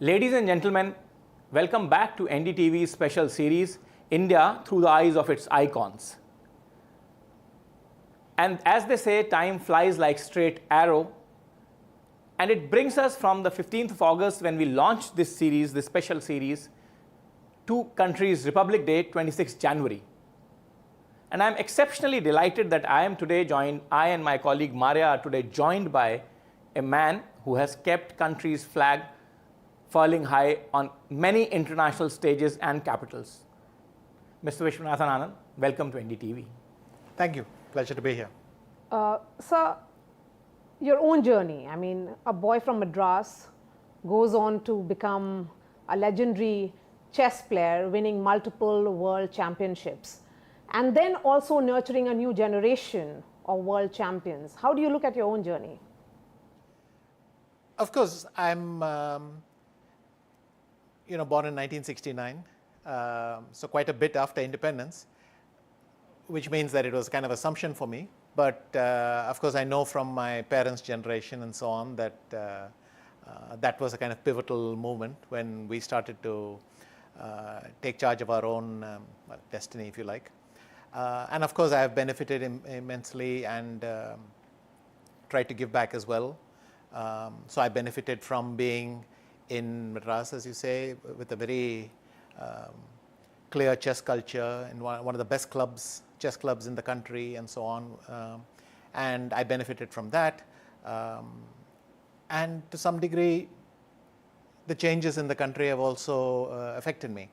Ladies and gentlemen, welcome back to NDTV's special series, India Through the Eyes of Its Icons. And as they say, time flies like straight arrow. And it brings us from the 15th of August when we launched this series, this special series, to country's Republic Day, 26th January. And I'm exceptionally delighted that I and my colleague Marya are today joined by a man who has kept country's flag furling high on many international stages and capitals. Mr. Viswanathan Anand, welcome to NDTV. Thank you. Pleasure to be here. Sir, your own journey. I mean, a boy from Madras goes on to become a legendary chess player, winning multiple world championships, and then also nurturing a new generation of world champions. How do you look at your own journey? Of course, I'm born in 1969, so quite a bit after independence, which means that it was kind of assumption for me. But of course, I know from my parents' generation and so on that that was a kind of pivotal moment when we started to take charge of our own destiny, if you like. And of course, I have benefited immensely and tried to give back as well. So I benefited from being in Madras, as you say, with a very clear chess culture in one of the best chess clubs in the country and so on. And I benefited from that. And to some degree, the changes in the country have also affected me.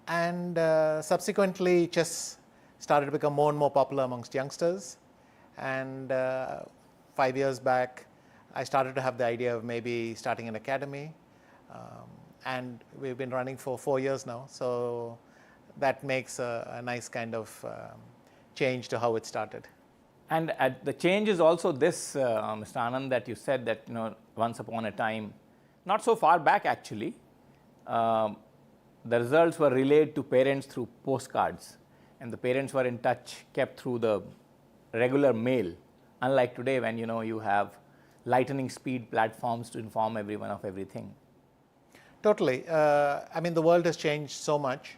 And subsequently, chess started to become more and more popular amongst youngsters. And 5 years back, I started to have the idea of maybe starting an academy. And we've been running for 4 years now. So that makes a nice kind of change to how it started. And the change is also this, Mr. Anand, that you said that once upon a time, not so far back actually, the results were relayed to parents through postcards, and the parents were in touch, kept through the regular mail, unlike today when you have lightning speed platforms to inform everyone of everything. Totally. I mean, the world has changed so much,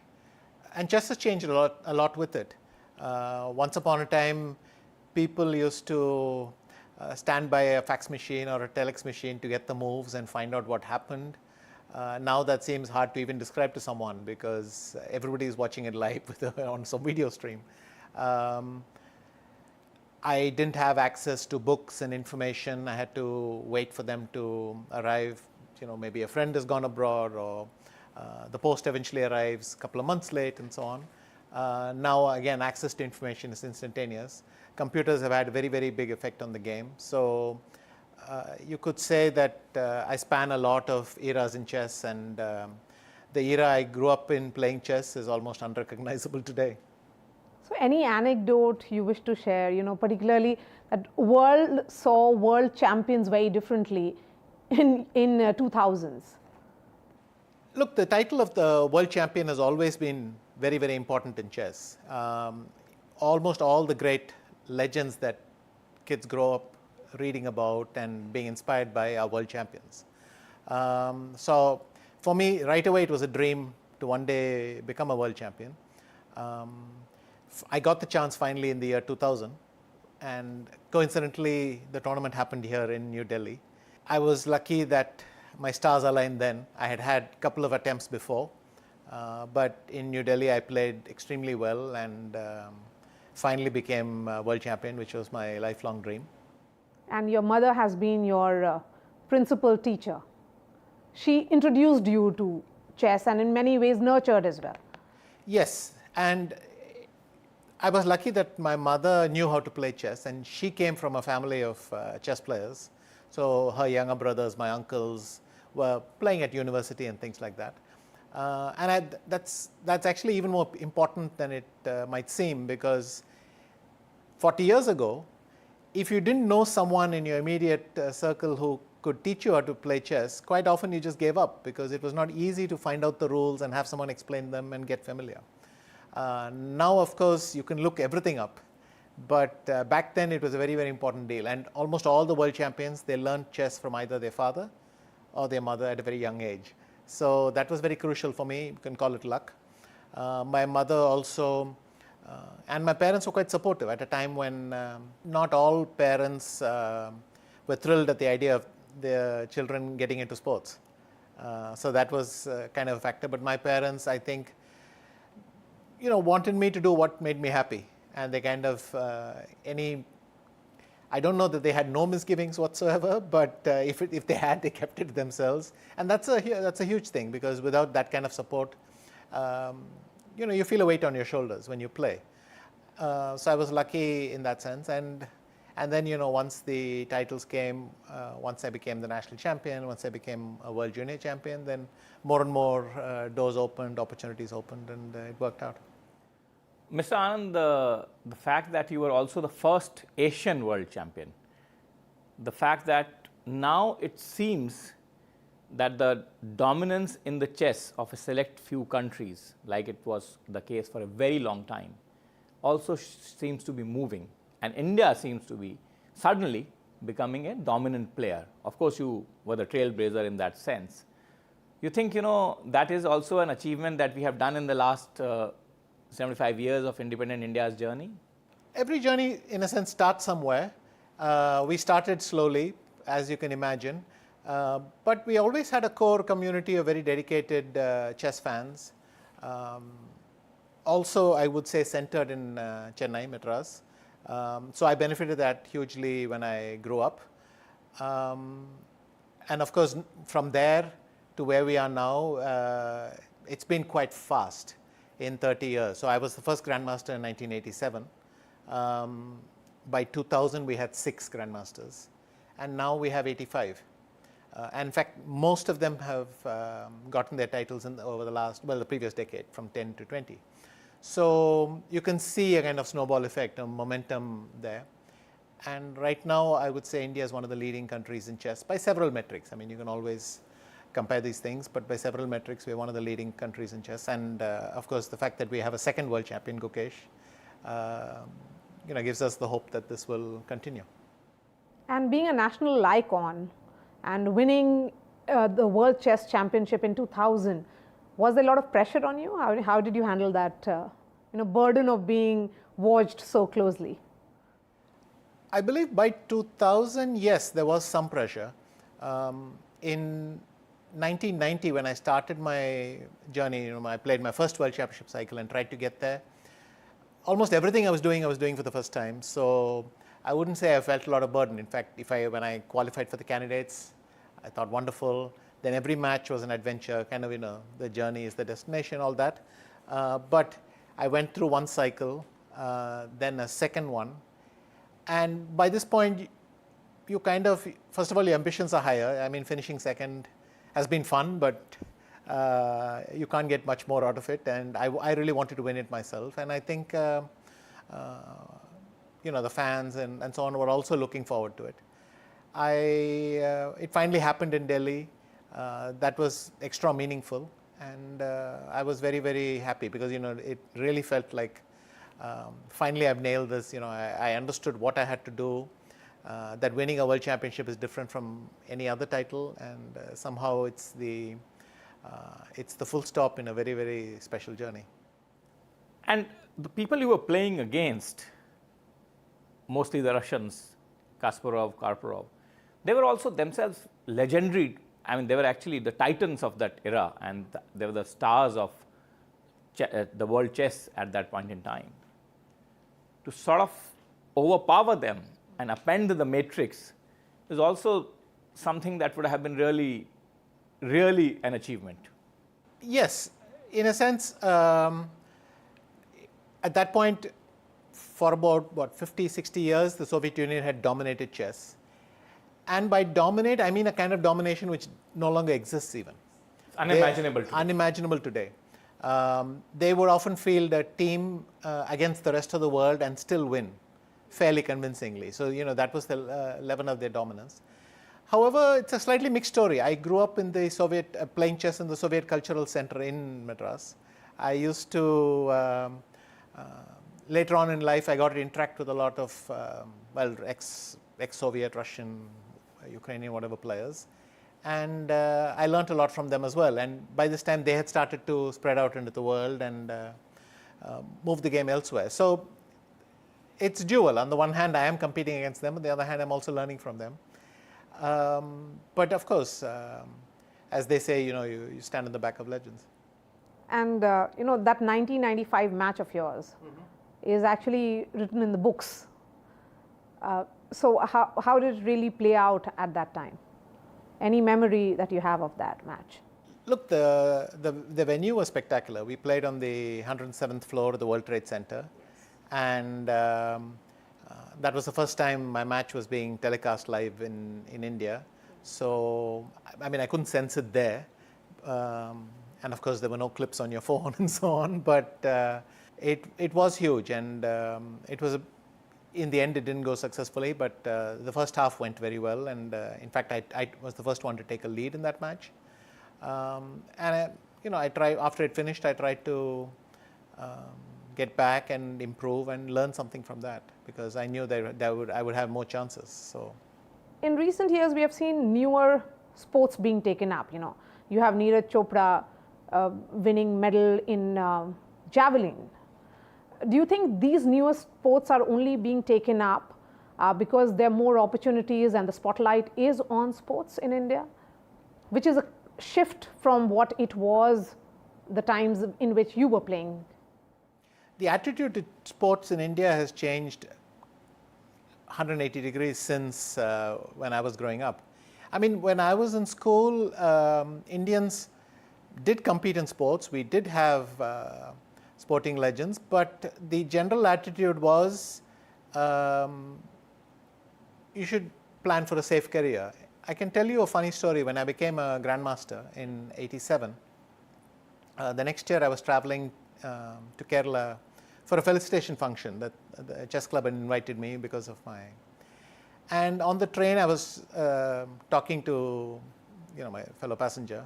and chess has changed a lot with it. Once upon a time, people used to stand by a fax machine or a telex machine to get the moves and find out what happened. Now that seems hard to even describe to someone because everybody is watching it live on some video stream. I didn't have access to books and information. I had to wait for them to arrive. Maybe a friend has gone abroad or the post eventually arrives a couple of months late and so on. Now, again, access to information is instantaneous. Computers have had a very, very big effect on the game. So you could say that I span a lot of eras in chess, and the era I grew up in playing chess is almost unrecognizable today. So any anecdote you wish to share, particularly that world saw world champions very differently in 2000s? Look, the title of the world champion has always been very, very important in chess. Almost all the great legends that kids grow up reading about and being inspired by are world champions. So for me, right away, it was a dream to one day become a world champion. I got the chance finally in the year 2000, and coincidentally, the tournament happened here in New Delhi. I was lucky that my stars aligned then. I had had a couple of attempts before, but in New Delhi, I played extremely well and finally became world champion, which was my lifelong dream. And your mother has been your principal teacher. She introduced you to chess and in many ways nurtured as well. Yes, and I was lucky that my mother knew how to play chess, and she came from a family of chess players. So her younger brothers, my uncles, were playing at university and things like that. And that's actually even more important than it might seem, because 40 years ago, if you didn't know someone in your immediate circle who could teach you how to play chess, quite often you just gave up because it was not easy to find out the rules and have someone explain them and get familiar. Now, of course, you can look everything up. But back then, it was a very, very important deal. And almost all the world champions, they learned chess from either their father or their mother at a very young age. So that was very crucial for me. You can call it luck. My mother also, and my parents were quite supportive at a time when not all parents were thrilled at the idea of their children getting into sports. So that was kind of a factor. But my parents, I think, wanted me to do what made me happy. And they kind of, I don't know that they had no misgivings whatsoever, but if they had, they kept it to themselves. And that's a huge thing, because without that kind of support, you feel a weight on your shoulders when you play. So I was lucky in that sense. And then, once the titles came, once I became the national champion, once I became a world junior champion, then more and more doors opened, opportunities opened, and it worked out. Mr. Anand, the fact that you were also the first Asian world champion, the fact that now it seems that the dominance in the chess of a select few countries, like it was the case for a very long time, also seems to be moving. And India seems to be suddenly becoming a dominant player. Of course, you were the trailblazer in that sense. You think, that is also an achievement that we have done in the last 75 years of independent India's journey? Every journey, in a sense, starts somewhere. We started slowly, as you can imagine. But we always had a core community of very dedicated chess fans. Also, I would say, centered in Chennai, Madras. So I benefited that hugely when I grew up. And of course, from there to where we are now, it's been quite fast in 30 years. So I was the first grandmaster in 1987. By 2000, we had 6 grandmasters. And now we have 85. And in fact, most of them have gotten their titles over the previous decade, from 10 to 20. So you can see a kind of snowball effect, a momentum there. And right now, I would say India is one of the leading countries in chess by several metrics. I mean, you can always compare these things, but by several metrics, we're one of the leading countries in chess. And of course, the fact that we have a second world champion, Gukesh, gives us the hope that this will continue. And being a national icon and winning the World Chess Championship in 2000, was there a lot of pressure on you? How did you handle that burden of being watched so closely? I believe by 2000, yes, there was some pressure. In 1990, when I started my journey, I played my first World Championship cycle and tried to get there. Almost everything I was doing for the first time. So I wouldn't say I felt a lot of burden. In fact, when I qualified for the candidates, I thought wonderful. Then every match was an adventure, kind of, the journey is the destination, all that. But I went through one cycle, then a second one. And by this point, you kind of, first of all, your ambitions are higher. I mean, finishing second has been fun, but you can't get much more out of it. And I really wanted to win it myself. And I think, the fans and so on were also looking forward to it. It finally happened in Delhi. That was extra meaningful. And I was very, very happy because, it really felt like finally I've nailed this. I understood what I had to do. That winning a world championship is different from any other title, and somehow it's the full stop in a very, very special journey. And the people you were playing against, mostly the Russians, Kasparov, Karparov, they were also themselves legendary. I mean, they were actually the titans of that era, and they were the stars of the world chess at that point in time. To sort of overpower them and append the matrix is also something that would have been really, really an achievement. Yes, in a sense, at that point, for about 50, 60 years, the Soviet Union had dominated chess. And by dominate, I mean a kind of domination which no longer exists even. It's unimaginable today. Unimaginable today. They would often field a team against the rest of the world and still win fairly convincingly. So, that was the level of their dominance. However, it's a slightly mixed story. I grew up in the playing chess in the Soviet Cultural Center in Madras. I used to, later on in life, I got to interact with a lot of, ex-Soviet, Russian, Ukrainian, whatever players. And I learned a lot from them as well. And by this time, they had started to spread out into the world and move the game elsewhere. So it's dual. On the one hand, I am competing against them. On the other hand, I'm also learning from them. But of course, as they say, you stand in the back of legends. And that 1995 match of yours is actually written in the books. So how did it really play out at that time? Any memory that you have of that match? Look, the venue was spectacular. We played on the 107th floor of the World Trade Center. And that was the first time my match was being telecast live in India. So, I mean, I couldn't sense it there. And of course, there were no clips on your phone and so on. But it was huge. And it was, in the end, it didn't go successfully. But the first half went very well. And in fact, I was the first one to take a lead in that match. And I tried, after it finished, I tried to get back and improve and learn something from that, because I knew that I would have more chances. So, in recent years, we have seen newer sports being taken up. You have Neeraj Chopra winning medal in javelin. Do you think these newer sports are only being taken up because there are more opportunities and the spotlight is on sports in India, which is a shift from what it was the times in which you were playing? The attitude to sports in India has changed 180 degrees since when I was growing up. I mean, when I was in school, Indians did compete in sports. We did have sporting legends, but the general attitude was you should plan for a safe career. I can tell you a funny story. When I became a grandmaster in '87, the next year I was traveling to Kerala for a felicitation function that the chess club had invited me because of my. And on the train, I was talking to my fellow passenger,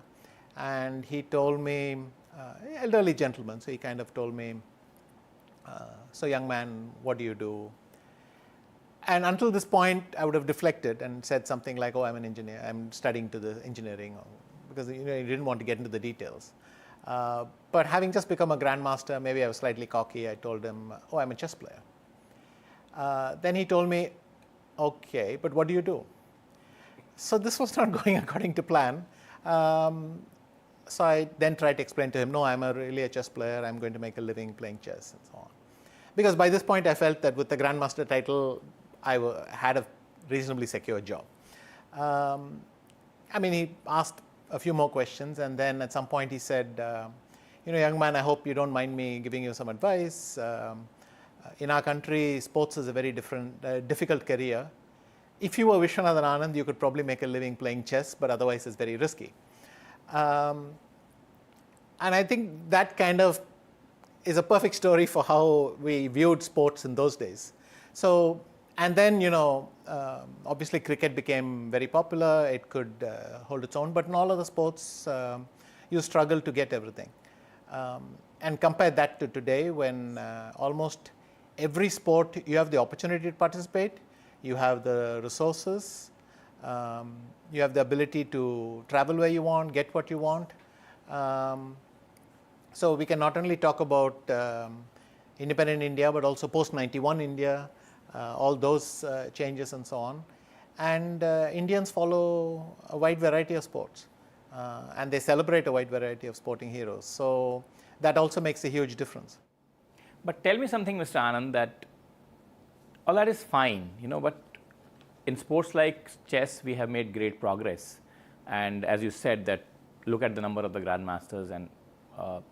and he told me, elderly gentleman, so he kind of told me, so young man, what do you do? And until this point, I would have deflected and said something like, oh, I'm an engineer, I'm studying to the engineering, because you didn't want to get into the details. But having just become a grandmaster, maybe I was slightly cocky. I told him, oh, I'm a chess player. Then he told me, okay, but what do you do? So this was not going according to plan. So I then tried to explain to him, no, I'm really a chess player. I'm going to make a living playing chess and so on. Because by this point, I felt that with the grandmaster title, I had a reasonably secure job. I mean, he asked a few more questions, and then at some point he said, young man, I hope you don't mind me giving you some advice. In our country, sports is a very difficult career. If you were Viswanathan Anand, you could probably make a living playing chess, but otherwise it's very risky. And I think that kind of is a perfect story for how we viewed sports in those days. So, and then, obviously cricket became very popular. It could hold its own, but in all other sports, you struggle to get everything. And compare that to today, when almost every sport, you have the opportunity to participate, you have the resources, you have the ability to travel where you want, get what you want. So we can not only talk about independent India, but also post-91 India, all those changes and so on. And Indians follow a wide variety of sports, and they celebrate a wide variety of sporting heroes. So that also makes a huge difference. But tell me something, Mr. Anand, that all that is fine, but in sports like chess, we have made great progress. And as you said, that look at the number of the grandmasters, and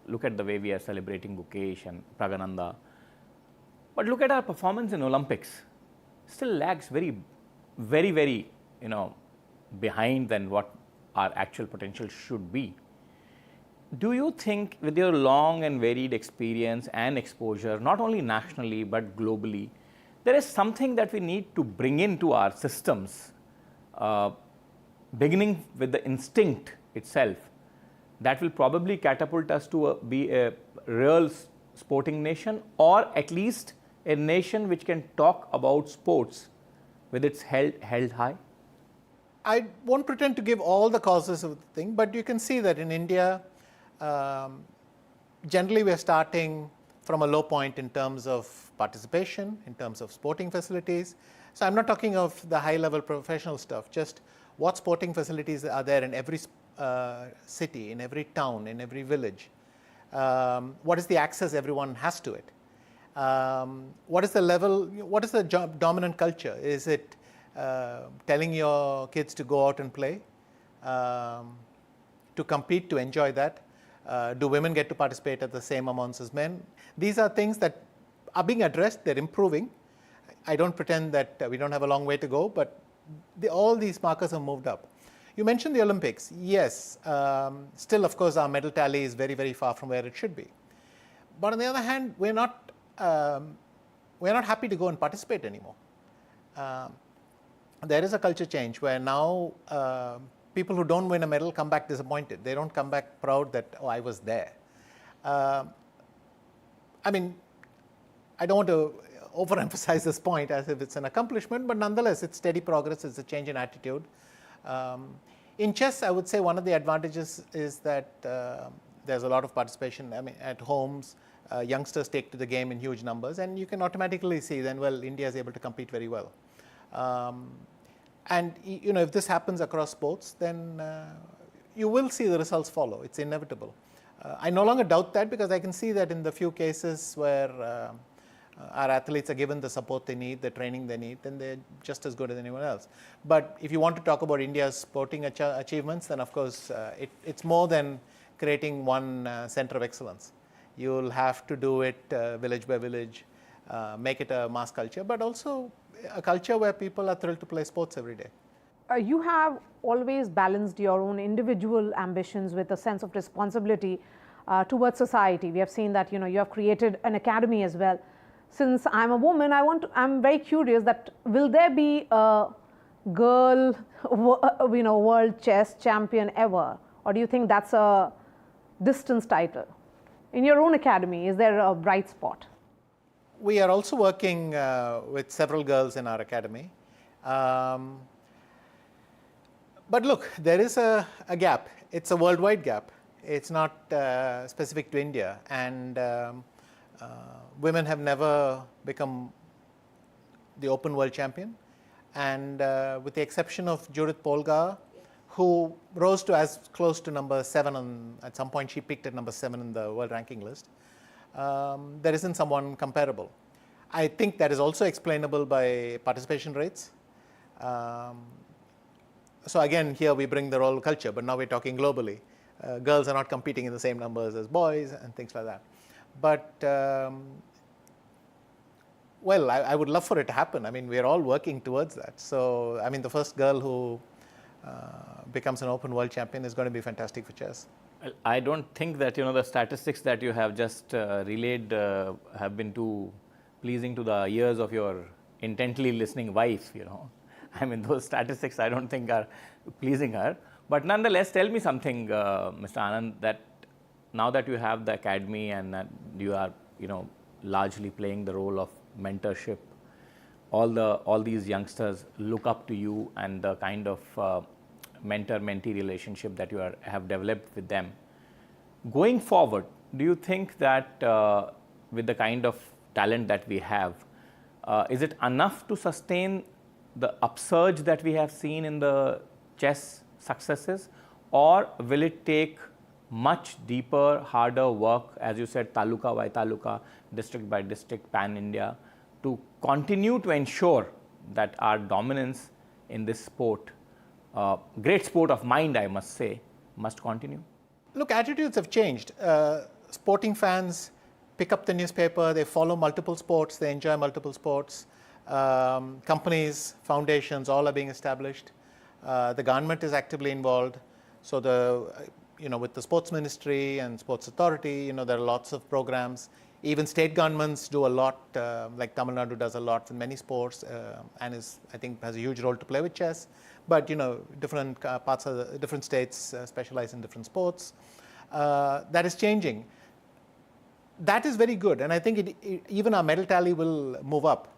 look at the way we are celebrating Gukesh and Pragananda. But look at our performance in Olympics. Still lags very, very, very, behind than what our actual potential should be. Do you think, with your long and varied experience and exposure, not only nationally but globally, there is something that we need to bring into our systems, beginning with the instinct itself, that will probably catapult us to be a real sporting nation, or at least a nation which can talk about sports with its head held high? I won't pretend to give all the causes of the thing, but you can see that in India, generally we are starting from a low point in terms of participation, in terms of sporting facilities. So I'm not talking of the high-level professional stuff, just what sporting facilities are there in every city, in every town, in every village. What is the access everyone has to it? What is the level, what is the dominant culture? Is it telling your kids to go out and play, to compete, to enjoy that? Do women get to participate at the same amounts as men? These are things that are being addressed, they're improving. I don't pretend that we don't have a long way to go, but all these markers have moved up. You mentioned the Olympics. Yes, still of course our medal tally is very, very far from where it should be. But on the other hand, we're not happy to go and participate anymore. There is a culture change where now people who don't win a medal come back disappointed. They don't come back proud that, oh, I was there. I mean, I don't want to overemphasize this point as if it's an accomplishment, but nonetheless, it's steady progress, it's a change in attitude. In chess, I would say one of the advantages is that there's a lot of participation. I mean, at homes, youngsters take to the game in huge numbers, and you can automatically see then, well, India is able to compete very well. And you know, if this happens across sports, then you will see the results follow. It's inevitable. I no longer doubt that, because I can see that in the few cases where our athletes are given the support they need, the training they need, then they're just as good as anyone else. But if you want to talk about India's sporting achievements, then of course it's more than creating one center of excellence. You'll have to do it village by village, make it a mass culture, but also a culture where people are thrilled to play sports every day. You have always balanced your own individual ambitions with a sense of responsibility towards society. We have seen that you have created an academy as well. Since I'm a woman, I'm very curious that will there be a girl world chess champion ever, or do you think that's a distance title? In your own academy, is there a bright spot? We are also working with several girls in our academy. But look, there is a gap. It's a worldwide gap. It's not specific to India. And women have never become the open world champion. And with the exception of Judith Polgar, who rose to as close to number 7, at some point she peaked at number 7 in the world ranking list. There isn't someone comparable. I think that is also explainable by participation rates. So again, here we bring the role culture, but now we're talking globally. Girls are not competing in the same numbers as boys and things like that. But, well, I would love for it to happen. I mean, we're all working towards that. So, I mean, the first girl who becomes an open world champion is going to be fantastic for chess. Well, I don't think that, the statistics that you have just relayed have been too pleasing to the ears of your intently listening wife, I mean, those statistics I don't think are pleasing her. But nonetheless, tell me something, Mr. Anand, that now that you have the academy and that you are, largely playing the role of mentorship, all these youngsters look up to you and the kind of mentor-mentee relationship that you have developed with them. Going forward, do you think that with the kind of talent that we have, is it enough to sustain the upsurge that we have seen in the chess successes, or will it take much deeper, harder work, as you said, taluka by taluka, district by district, pan-India, to continue to ensure that our dominance in this sport, great sport of mind, I must say, must continue? Look, attitudes have changed. Sporting fans pick up the newspaper, they follow multiple sports, they enjoy multiple sports. Companies, foundations, all are being established. The government is actively involved. So with the sports ministry and sports authority, there are lots of programs. Even state governments do a lot, like Tamil Nadu does a lot in many sports, and I think has a huge role to play with chess. But different parts of different states specialize in different sports. That is changing. That is very good, and I think even our medal tally will move up.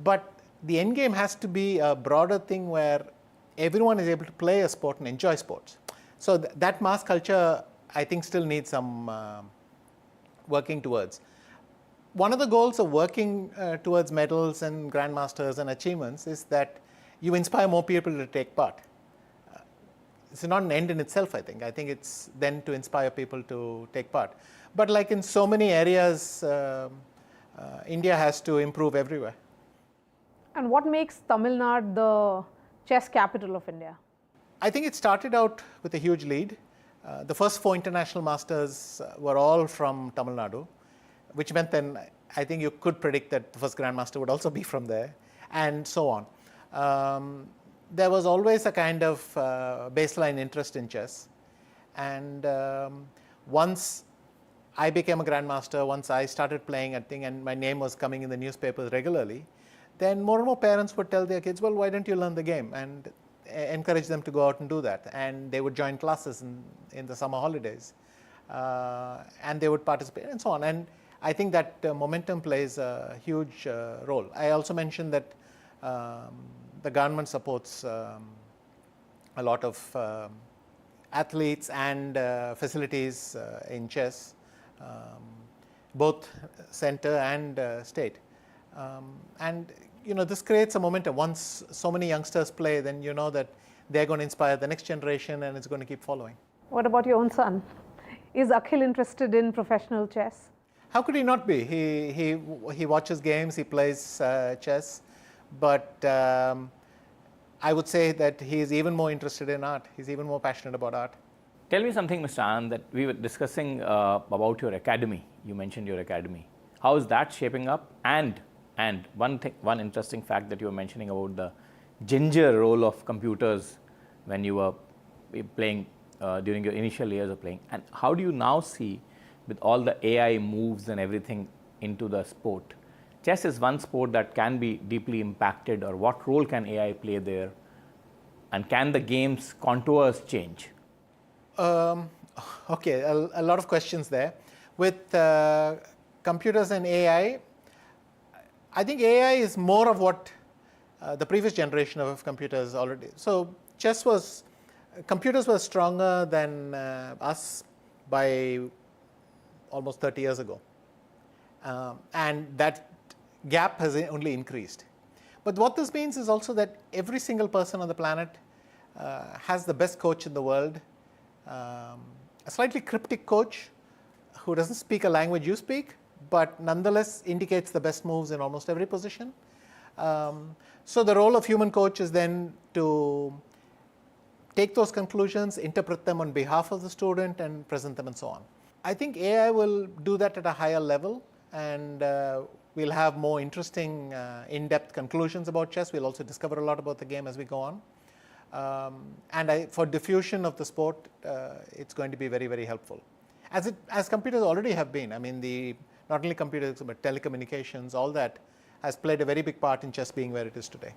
But the end game has to be a broader thing where everyone is able to play a sport and enjoy sports. So that mass culture, I think, still needs some working towards. One of the goals of working towards medals and grandmasters and achievements is that you inspire more people to take part. It's not an end in itself, I think. I think it's then to inspire people to take part. But like in so many areas, India has to improve everywhere. And what makes Tamil Nadu the chess capital of India? I think it started out with a huge lead. The first 4 international masters were all from Tamil Nadu, which meant then I think you could predict that the first grandmaster would also be from there, and so on. There was always a kind of baseline interest in chess, and once I became a grandmaster, once I started playing, I think, and my name was coming in the newspapers regularly, then more and more parents would tell their kids, well, why don't you learn the game? And encourage them to go out and do that. And they would join classes in the summer holidays. And they would participate and so on. And I think that momentum plays a huge role. I also mentioned that the government supports a lot of athletes and facilities in chess, both center and state. And this creates a momentum. Once so many youngsters play, then you know that they're going to inspire the next generation and it's going to keep following. What about your own son? Is Akhil interested in professional chess? How could he not be? He watches games, he plays chess, but I would say that he is even more interested in art. He's even more passionate about art. Tell me something, Mr. Anand, that we were discussing about your academy. You mentioned your academy. How is that shaping up? And one interesting fact that you were mentioning about the ginger role of computers when you were playing during your initial years of playing. And how do you now see, with all the AI moves and everything into the sport, chess is one sport that can be deeply impacted, or what role can AI play there? And can the game's contours change? Okay, a lot of questions there. With computers and AI, I think AI is more of what the previous generation of computers already. So computers were stronger than us by almost 30 years ago. And that gap has only increased. But what this means is also that every single person on the planet has the best coach in the world, a slightly cryptic coach who doesn't speak a language you speak, but nonetheless indicates the best moves in almost every position. So the role of human coach is then to take those conclusions, interpret them on behalf of the student, and present them and so on. I think AI will do that at a higher level, and we'll have more interesting, in-depth conclusions about chess. We'll also discover a lot about the game as we go on. And for diffusion of the sport, it's going to be very, very helpful. As computers already have been. I mean, not only computers, but telecommunications, all that has played a very big part in chess being where it is today.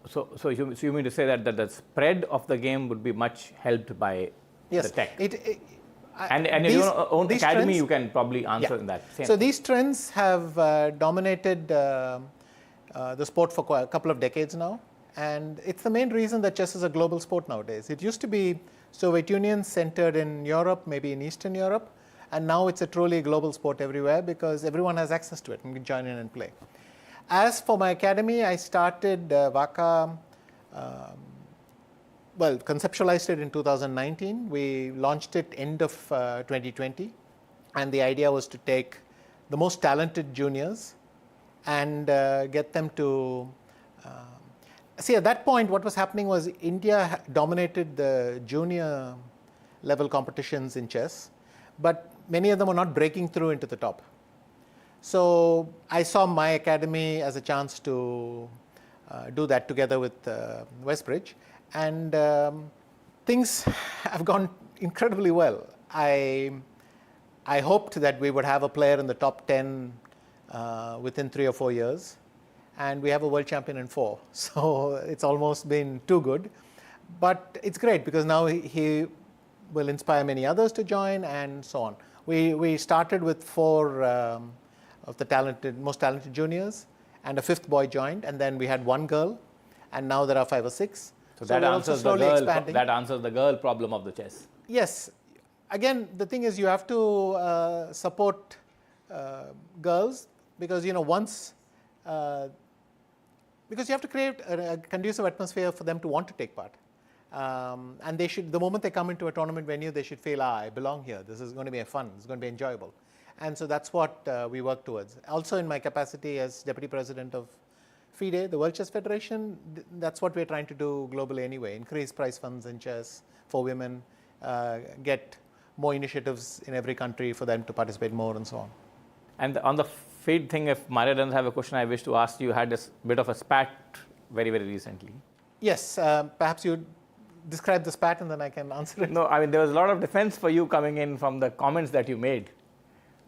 So you mean to say that the spread of the game would be much helped by the tech? And in your own academy, trends, you can probably answer in that. So these trends have dominated the sport for a couple of decades now. And it's the main reason that chess is a global sport nowadays. It used to be Soviet Union centered in Europe, maybe in Eastern Europe. And now it's a truly global sport everywhere because everyone has access to it and can join in and play. As for my academy, I started VACA, conceptualized it in 2019. We launched it end of 2020. And the idea was to take the most talented juniors and get them to... See, at that point, what was happening was India dominated the junior level competitions in chess, but many of them were not breaking through into the top. So I saw my academy as a chance to do that together with Westbridge, and things have gone incredibly well. I hoped that we would have a player in the top 10 within 3 or 4 years. And we have a world champion in 4. So it's almost been too good. But it's great because now he will inspire many others to join and so on. We started with 4 of the most talented juniors, and a 5th boy joined, and then we had 1 girl, and now there are 5 or 6. So that we're also answers the slowly girl. expanding. That answers the girl problem of the chess. Yes. Again, the thing is you have to support girls because, once, because you have to create a conducive atmosphere for them to want to take part. And they should, the moment they come into a tournament venue, they should feel, I belong here. This is going to be fun. It's going to be enjoyable. And so that's what we work towards. Also in my capacity as Deputy President of FIDE, the World Chess Federation, that's what we're trying to do globally anyway. Increase prize funds in chess for women, get more initiatives in every country for them to participate more and so on. And on the FIDE thing, if Marya doesn't have a question, I wish to ask you, had a bit of a spat very, very recently. Yes, perhaps you describe the spat and then I can answer it. No, I mean, there was a lot of defense for you coming in from the comments that you made.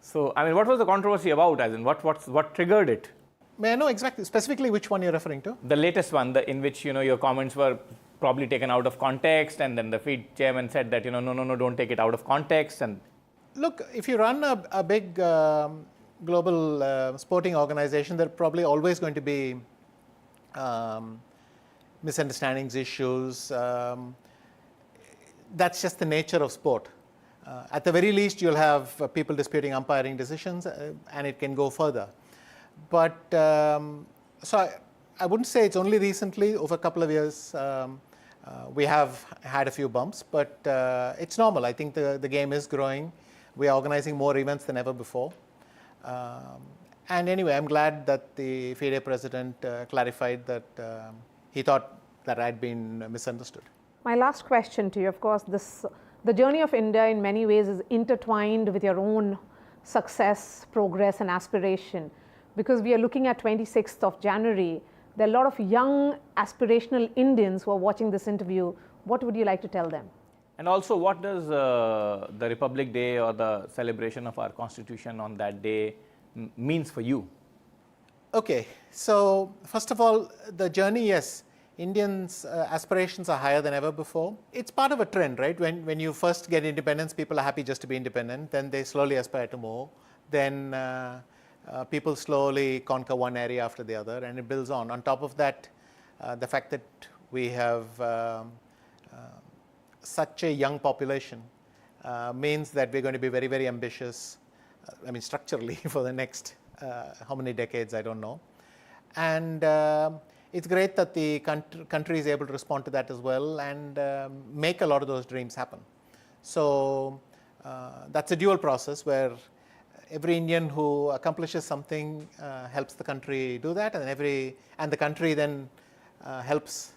So, I mean, what was the controversy about, as in what triggered it? May I know exactly, specifically which one you're referring to? The latest one, in which, your comments were probably taken out of context, and then the FIDE chairman said that, no, don't take it out of context. And look, if you run a big global sporting organization, there are probably always going to be misunderstandings, issues. That's just the nature of sport. At the very least, you'll have people disputing umpiring decisions, and it can go further. But so I wouldn't say it's only recently. Over a couple of years, we have had a few bumps, but it's normal. I think the game is growing. We are organizing more events than ever before. And anyway, I'm glad that the FIDE president clarified that he thought that I'd been misunderstood. My last question to you, of course, the journey of India in many ways is intertwined with your own success, progress, and aspiration. Because we are looking at 26th of January, there are a lot of young aspirational Indians who are watching this interview. What would you like to tell them? And also, what does the Republic Day or the celebration of our Constitution on that day means for you? Okay, so first of all, the journey, yes, Indians' aspirations are higher than ever before. It's part of a trend, right? When you first get independence, people are happy just to be independent. Then they slowly aspire to more. Then people slowly conquer one area after the other, and it builds on. On top of that, the fact that we have such a young population means that we're going to be very, very ambitious, I mean, structurally for the next how many decades, I don't know. And it's great that the country is able to respond to that as well and make a lot of those dreams happen. So that's a dual process where every Indian who accomplishes something helps the country do that, and the country then helps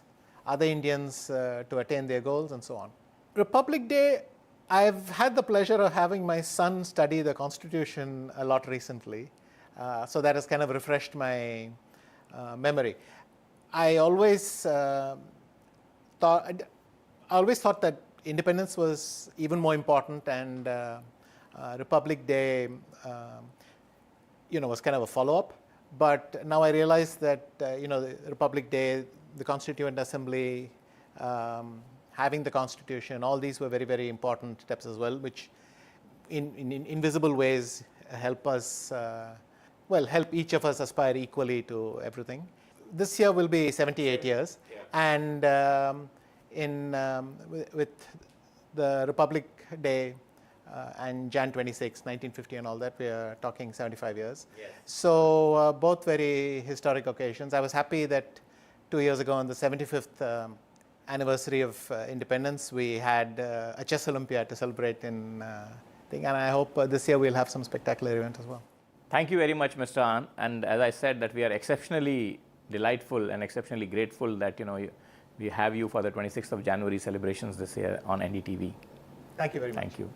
other Indians to attain their goals and so on. Republic Day, I've had the pleasure of having my son study the Constitution a lot recently, so that has kind of refreshed my memory. I always thought that independence was even more important, and Republic Day, was kind of a follow-up. But now I realize that the Republic Day, the Constituent Assembly, having the Constitution, all these were very, very important steps as well, which in invisible ways help us, help each of us aspire equally to everything. This year will be 78 years, and with the Republic Day and Jan 26, 1950 and all that, we are talking 75 years. Yes. So both very historic occasions. I was happy that 2 years ago on the 75th anniversary of independence, we had a chess Olympiad to celebrate and I hope this year we'll have some spectacular event as well. Thank you very much, Mr. Anand. And as I said, that we are exceptionally delightful and exceptionally grateful that we have you for the 26th of January celebrations this year on NDTV. Thank you very much. Thank you.